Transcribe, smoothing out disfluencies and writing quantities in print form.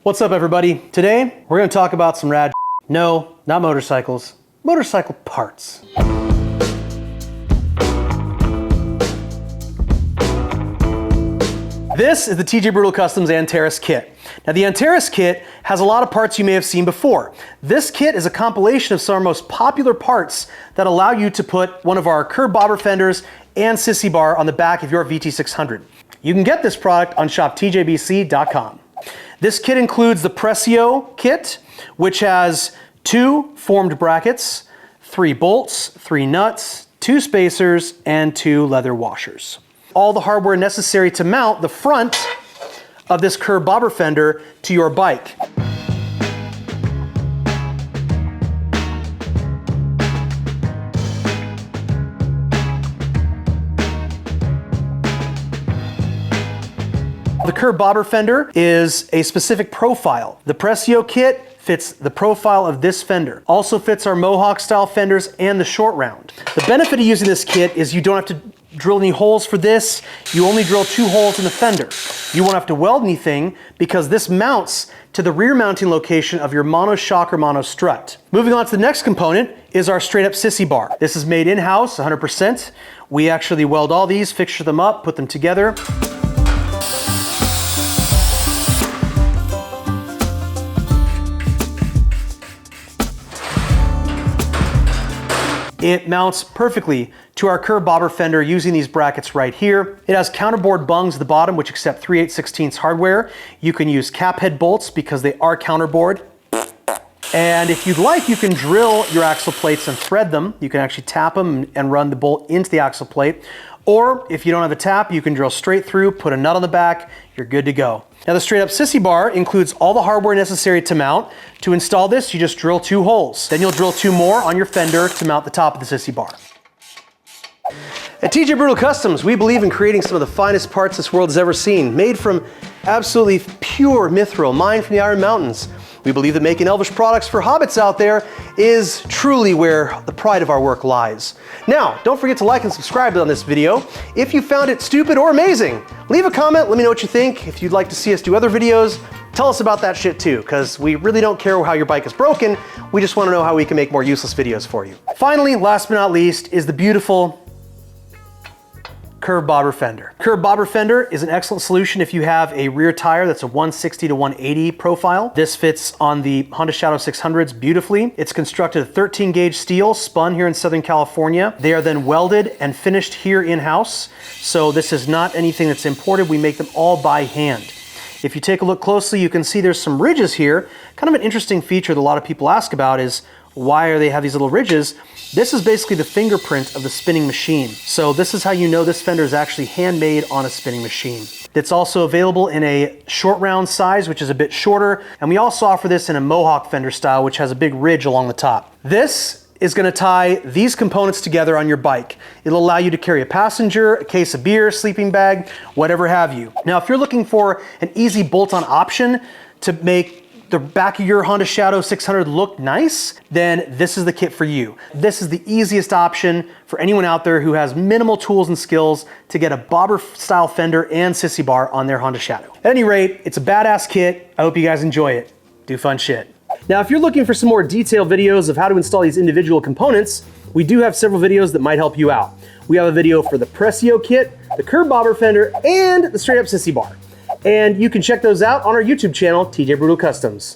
What's up, everybody? Today, we're gonna talk about some rad No, not motorcycles, motorcycle parts. This is the TJ Brutal Customs Anteris kit. Now the Anteris kit has a lot of parts you may have seen before. This kit is a compilation of some of our most popular parts that allow you to put one of our curb bobber fenders and Sissy Bar on the back of your VT600. You can get this product on shoptjbc.com. This kit includes the Precio kit, which has 2 formed brackets, 3 bolts, 3 nuts, 2 spacers, and 2 leather washers. All the hardware necessary to mount the front of this curb bobber fender to your bike. The curb bobber fender is a specific profile. The Precio kit fits the profile of this fender. Also fits our Mohawk style fenders and the short round. The benefit of using this kit is you don't have to drill any holes for this. You only drill 2 holes in the fender. You won't have to weld anything because this mounts to the rear mounting location of your mono shock or mono strut. Moving on to the next component is our straight up Sissy Bar. This is made in-house, 100%. We actually weld all these, fixture them up, put them together. It mounts perfectly to our curb bobber fender using these brackets right here. It has counterboard bungs at the bottom, which accept 3/8/16 hardware. You can use cap head bolts because they are counterboard. And if you'd like, you can drill your axle plates and thread them. You can actually tap them and run the bolt into the axle plate. Or if you don't have a tap, you can drill straight through, put a nut on the back, you're good to go. Now the straight up Sissy Bar includes all the hardware necessary to mount. To install this, you just drill 2 holes. Then you'll drill 2 more on your fender to mount the top of the Sissy Bar. At TJ Brutal Customs, we believe in creating some of the finest parts this world has ever seen, made from absolutely pure mithril, mined from the Iron Mountains. We believe that making elvish products for hobbits out there is truly where the pride of our work lies. Now, don't forget to like and subscribe on this video. If you found it stupid or amazing, leave a comment, let me know what you think. If you'd like to see us do other videos, tell us about that shit too, because we really don't care how your bike is broken. We just want to know how we can make more useless videos for you. Finally, last but not least, is the beautiful curb bobber fender. Curb bobber fender is an excellent solution if you have a rear tire that's a 160 to 180 profile. This fits on the Honda Shadow 600s beautifully. It's constructed of 13 gauge steel, spun here in Southern California. They are then welded and finished here in-house. So this is not anything that's imported. We make them all by hand. If you take a look closely, you can see there's some ridges here. Kind of an interesting feature that a lot of people ask about is why are they have these little ridges? This is basically the fingerprint of the spinning machine. So this is how you know this fender is actually handmade on a spinning machine. It's also available in a short round size, which is a bit shorter. And we also offer this in a Mohawk fender style, which has a big ridge along the top. This is gonna tie these components together on your bike. It'll allow you to carry a passenger, a case of beer, sleeping bag, whatever have you. Now, if you're looking for an easy bolt-on option to make the back of your Honda Shadow 600 look nice, then this is the kit for you. This is the easiest option for anyone out there who has minimal tools and skills to get a bobber style fender and Sissy Bar on their Honda Shadow. At any rate, it's a badass kit. I hope you guys enjoy it. Do fun shit. Now, if you're looking for some more detailed videos of how to install these individual components, we do have several videos that might help you out. We have a video for the Precio kit, the curb bobber fender, and the straight up Sissy Bar. And you can check those out on our YouTube channel, TJ Brutal Customs.